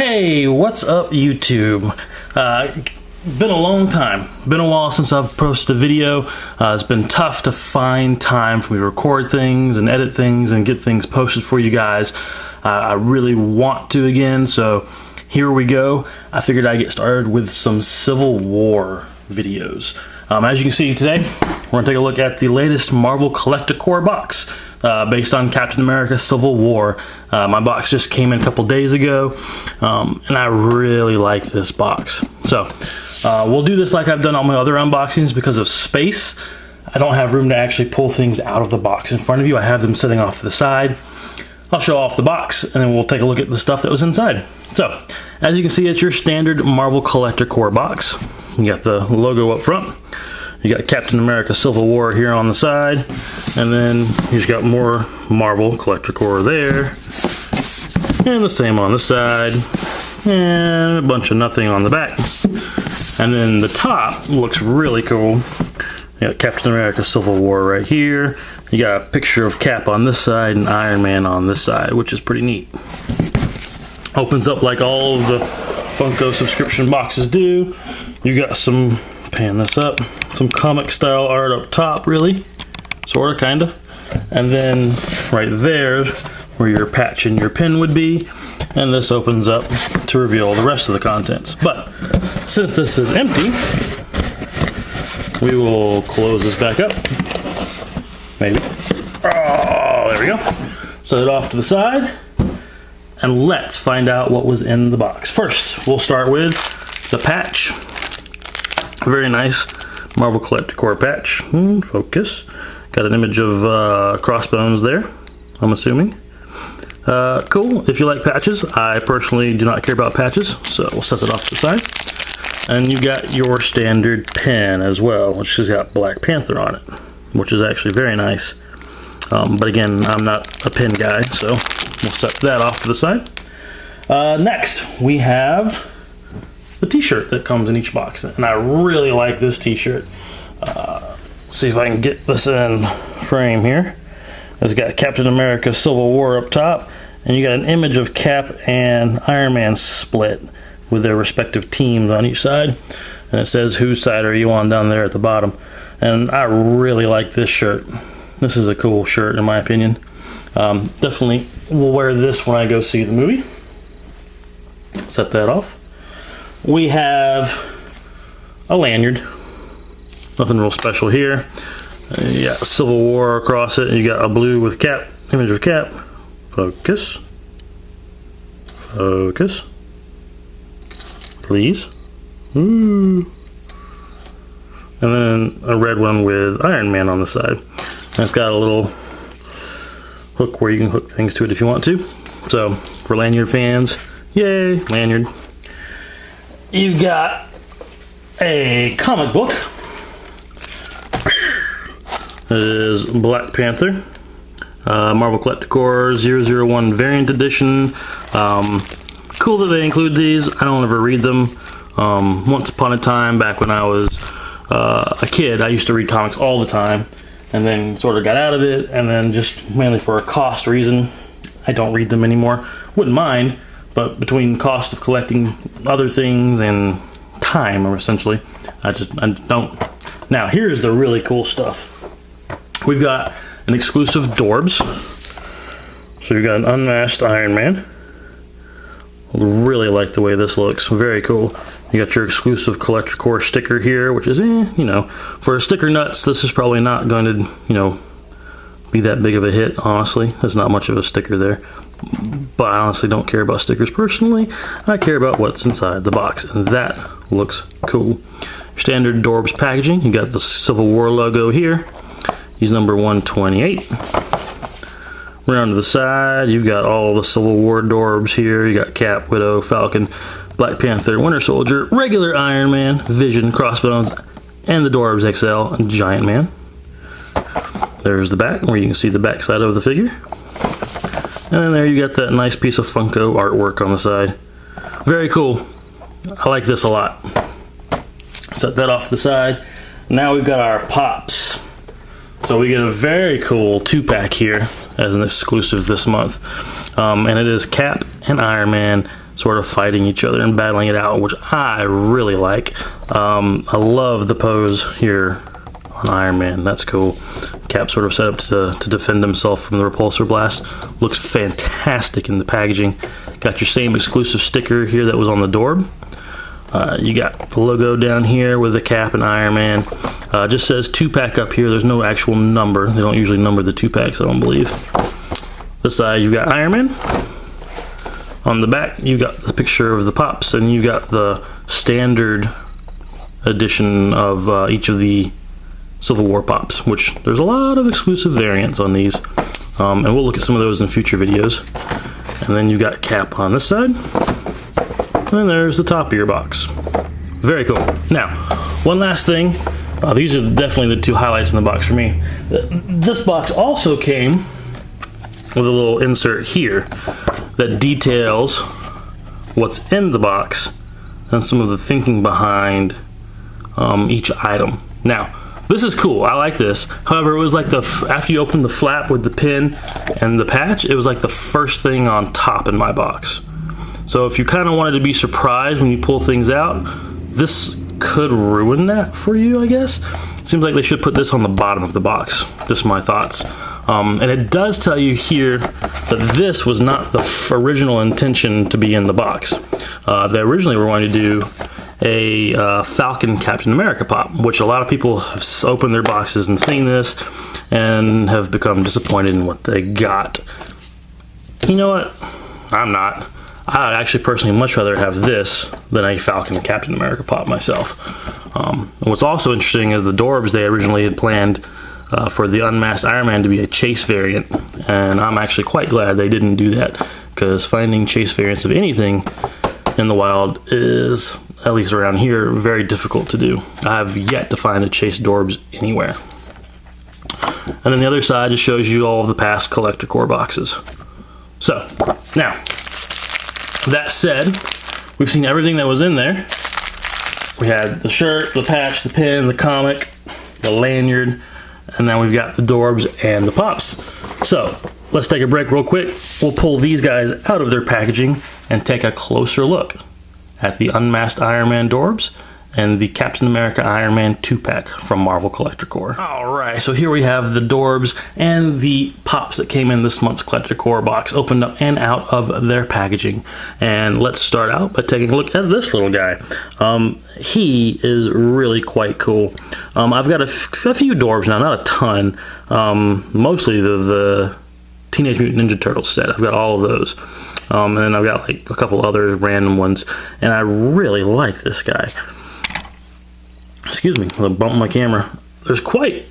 Hey, what's up YouTube? Been a long time. Been a while since I've posted a video. It's been tough to find time for me to record things and edit things and get things posted for you guys. I really want to again, so here we go. I figured I'd get started with some Civil War videos. As you can see today, we're going to take a look at the latest Marvel Collector Core box based on Captain America Civil War. My box just came in a couple days ago, and I really like this box. So we'll do this like I've done all my other unboxings. Because of space, I don't have room to actually pull things out of the box in front of you. I have them sitting off to the side. I'll show off the box, and then we'll take a look at the stuff that was inside. So, as you can see, it's your standard Marvel Collector Core box. You got the logo up front. You got Captain America Civil War here on the side. And then you just got more Marvel Collector Core there. And the same on the side. And a bunch of nothing on the back. And then the top looks really cool. You got Captain America Civil War right here. You got a picture of Cap on this side and Iron Man on this side, which is pretty neat. Opens up like all of the Funko subscription boxes do. You got some, pan this up, some comic style art up top, really. Sorta, kinda. And then right there where your patch and your pin would be. And this opens up to reveal the rest of the contents. But since this is empty, we will close this back up. Maybe. Oh, there we go. Set it off to the side. And let's find out what was in the box. First, we'll start with the patch. Very nice Marvel Collector Core patch. Focus. Got an image of Crossbones there, I'm assuming. Cool, if you like patches. I personally do not care about patches, so we'll set it off to the side. And you got your standard pen as well, which has got Black Panther on it, which is actually very nice. But again, I'm not a pen guy, so we'll set that off to the side. Next, we have the t-shirt that comes in each box, and I really like this t-shirt. See if I can get this in frame here. It's got Captain America Civil War up top, and you got an image of Cap and Iron Man split with their respective teams on each side, and it says whose side are you on down there at the bottom. And I really like this shirt. This is a cool shirt in my opinion. Definitely will wear this when I go see the movie. Set that off. We have a lanyard. Nothing real special here. You got Civil War across it. You got a blue with Cap, image of Cap. Focus. Focus. Please. Ooh. And then a red one with Iron Man on the side. And it's got a little hook where you can hook things to it if you want to. So, for lanyard fans, yay, lanyard. You got a comic book. It is Black Panther. Marvel Collector Core 001 Variant Edition. Cool that they include these. I don't ever read them. Once upon a time, back when I was a kid, I used to read comics all the time, and then sort of got out of it, and then just mainly for a cost reason, I don't read them anymore. Wouldn't mind, but between cost of collecting other things and time, essentially, I don't. Now, here's the really cool stuff. We've got an exclusive Dorbs. So you've got an Unmatched Iron Man. Really like the way this looks. Very cool. You got your exclusive Collector Core sticker here, which is, you know, for sticker nuts, this is probably not going to, you know, be that big of a hit, honestly. There's not much of a sticker there. But I honestly don't care about stickers personally. I care about what's inside the box, and that looks cool. Standard Dorbs packaging. You got the Civil War logo here. He's number 128. Around to the side, you've got all the Civil War Dorbs here. You got Cap, Widow, Falcon, Black Panther, Winter Soldier, regular Iron Man, Vision, Crossbones, and the Dorbs XL and Giant Man. There's the back, where you can see the back side of the figure. And then there you got that nice piece of Funko artwork on the side. Very cool. I like this a lot. Set that off to the side. Now we've got our Pops. So we get a very cool 2-pack here as an exclusive this month. And it is Cap and Iron Man sort of fighting each other and battling it out, which I really like. I love the pose here on Iron Man. That's cool. Cap sort of set up to defend himself from the repulsor blast. Looks fantastic in the packaging. Got your same exclusive sticker here that was on the Dorb. You got the logo down here with the Cap and Iron Man. Just says 2-pack up here. There's no actual number. They don't usually number the 2-packs, I don't believe. This side you've got Iron Man. On the back you got the picture of the Pops, and you got the standard edition of each of the Civil War Pops, which there's a lot of exclusive variants on these. And we'll look at some of those in future videos. And then you got Cap on this side. And there's the top of your box. Very cool. Now, one last thing. These are definitely the two highlights in the box for me. This box also came with a little insert here that details what's in the box and some of the thinking behind each item. Now, this is cool. I like this. However, it was like after you open the flap with the pin and the patch, it was like the first thing on top in my box. So if you kind of wanted to be surprised when you pull things out, this could ruin that for you, I guess. Seems like they should put this on the bottom of the box. Just my thoughts. And it does tell you here that this was not the original intention to be in the box. They originally were going to do a Falcon Captain America pop, which a lot of people have opened their boxes and seen this and have become disappointed in what they got. You know what? I'm not. I'd actually personally much rather have this than a Falcon Captain America pop myself. And what's also interesting is the Dorbs, they originally had planned for the Unmatched Iron Man to be a chase variant, and I'm actually quite glad they didn't do that, because finding chase variants of anything in the wild is, at least around here, very difficult to do. I have yet to find a chase Dorbs anywhere. And then the other side just shows you all of the past Collector Core boxes. So, now, that said, we've seen everything that was in there. We had the shirt, the patch, the pin, the comic, the lanyard, and now we've got the Dorbs and the Pops. So, let's take a break real quick. We'll pull these guys out of their packaging and take a closer look at the Unmasked Iron Man Dorbs and the Captain America Iron Man 2-pack from Marvel Collector Core. Alright, so here we have the Dorbs and the Pops that came in this month's Collector Core box, opened up and out of their packaging. And let's start out by taking a look at this little guy. He is really quite cool. I've got a few Dorbs now, not a ton. Mostly the Teenage Mutant Ninja Turtles set. I've got all of those. And then I've got like a couple other random ones. And I really like this guy. Excuse me, I'm gonna bump my camera. There's quite,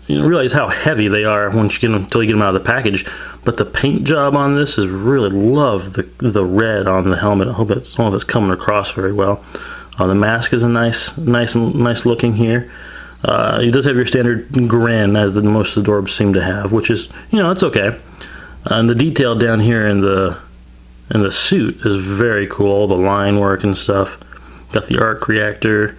you don't realize how heavy they are once you get them, until you get them out of the package. But the paint job on this is really, love the red on the helmet. I hope some of it's coming across very well. The mask is a nice looking here. He does have your standard grin, as most of the Dorbs seem to have, which is, you know, it's okay. And the detail down here in the suit is very cool. All the line work and stuff. Got the arc reactor.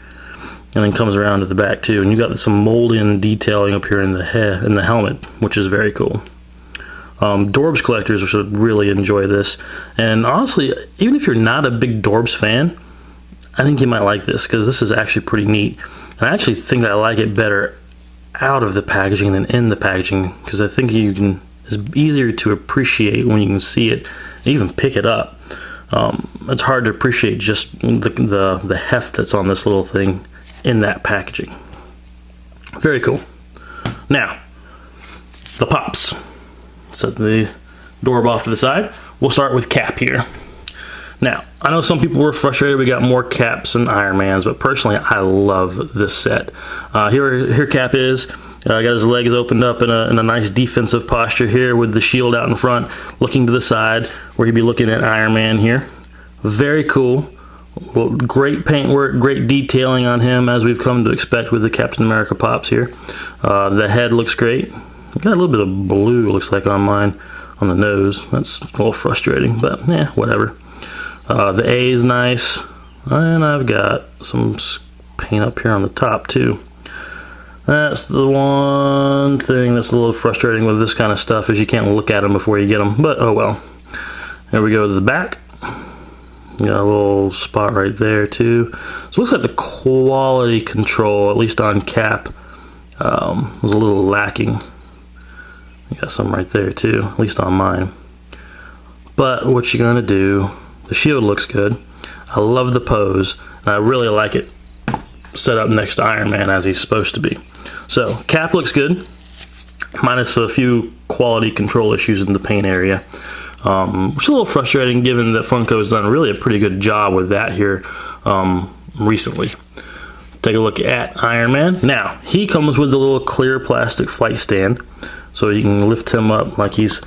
And then comes around to the back too, and you got some molding and detailing up here in the head and the helmet, which is very cool. Dorbs collectors should really enjoy this, and honestly, even if you're not a big Dorbs fan, I think you might like this, because this is actually pretty neat. And I actually think I like it better out of the packaging than in the packaging, because I think it's easier to appreciate when you can see it, and even pick it up. It's hard to appreciate just the heft that's on this little thing in that packaging. Very cool. Now, the Pops. Set the Dorb off to the side. We'll start with Cap here. Now, I know some people were frustrated we got more Caps and Iron Mans, but personally, I love this set. Here Cap is. Got his legs opened up in a nice defensive posture here with the shield out in front, looking to the side, where he'd be looking at Iron Man here. Very cool. Well, great paint work, great detailing on him, as we've come to expect with the Captain America Pops here. The head looks great. Got a little bit of blue, looks like, on mine, on the nose. That's a little frustrating, but yeah, whatever. The A is nice, and I've got some paint up here on the top too. That's the one thing that's a little frustrating with this kind of stuff, is you can't look at them before you get them, but oh well. There we go to the back. Got a little spot right there too. So it looks like the quality control, at least on Cap, was a little lacking. You got some right there too, at least on mine. But what you're gonna do, the shield looks good. I love the pose, and I really like it set up next to Iron Man as he's supposed to be. So Cap looks good, minus a few quality control issues in the paint area, which is a little frustrating given that Funko has done really a pretty good job with that here recently. Take a look at Iron Man. Now, he comes with a little clear plastic flight stand, so you can lift him up like he's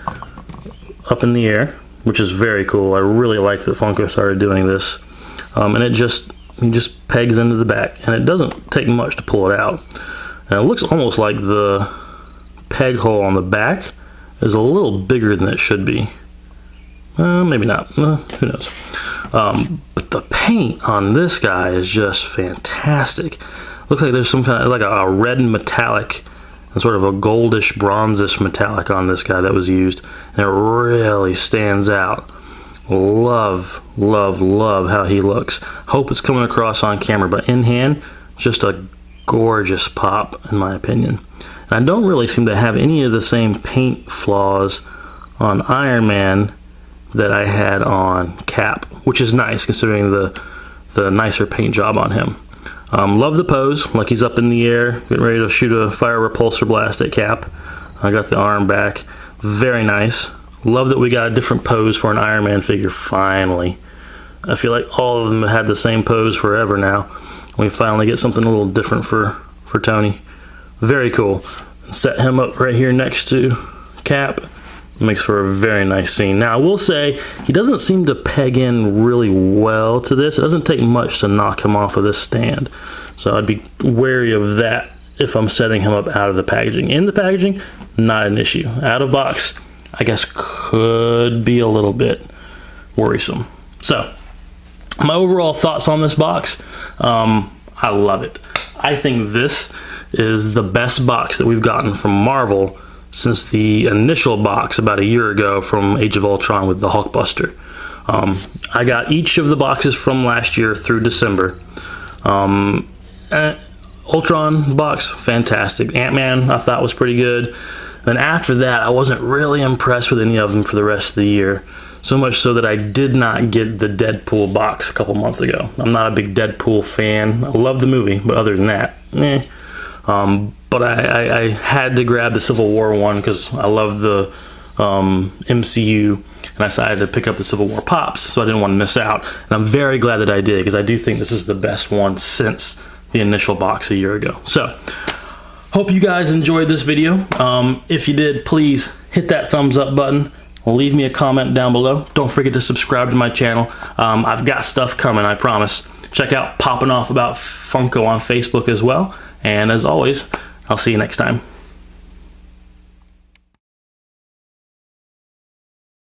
up in the air, which is very cool. I really like that Funko started doing this. And he just pegs into the back, and it doesn't take much to pull it out. And it looks almost like the peg hole on the back is a little bigger than it should be. Maybe not. Who knows? But the paint on this guy is just fantastic. Looks like there's some kind of like a red metallic and sort of a goldish, bronzish metallic on this guy that was used, and it really stands out. Love, love, love how he looks. Hope it's coming across on camera, but in hand, just a gorgeous pop in my opinion. And I don't really seem to have any of the same paint flaws on Iron Man that I had on Cap, which is nice considering the nicer paint job on him. Love the pose, like he's up in the air, getting ready to shoot a fire repulsor blast at Cap. I got the arm back, very nice. Love that we got a different pose for an Iron Man figure, finally. I feel like all of them have had the same pose forever now. We finally get something a little different for Tony. Very cool. Set him up right here next to Cap. Makes for a very nice scene. Now, I will say, he doesn't seem to peg in really well to this. It doesn't take much to knock him off of this stand. So I'd be wary of that if I'm setting him up out of the packaging. In the packaging, not an issue. Out of box, I guess could be a little bit worrisome. So, my overall thoughts on this box, I love it. I think this is the best box that we've gotten from Marvel since the initial box about a year ago from Age of Ultron with the Hulkbuster. I got each of the boxes from last year through December. Ultron box, fantastic. Ant-Man I thought was pretty good. Then after that, I wasn't really impressed with any of them for the rest of the year. So much so that I did not get the Deadpool box a couple months ago. I'm not a big Deadpool fan. I love the movie, but other than that, but I had to grab the Civil War one because I love the MCU, and I decided to pick up the Civil War Pops, so I didn't want to miss out. And I'm very glad that I did, because I do think this is the best one since the initial box a year ago. So, hope you guys enjoyed this video. If you did, please hit that thumbs up button. Leave me a comment down below. Don't forget to subscribe to my channel. I've got stuff coming, I promise. Check out Popping Off About Funko on Facebook as well. And as always, I'll see you next time.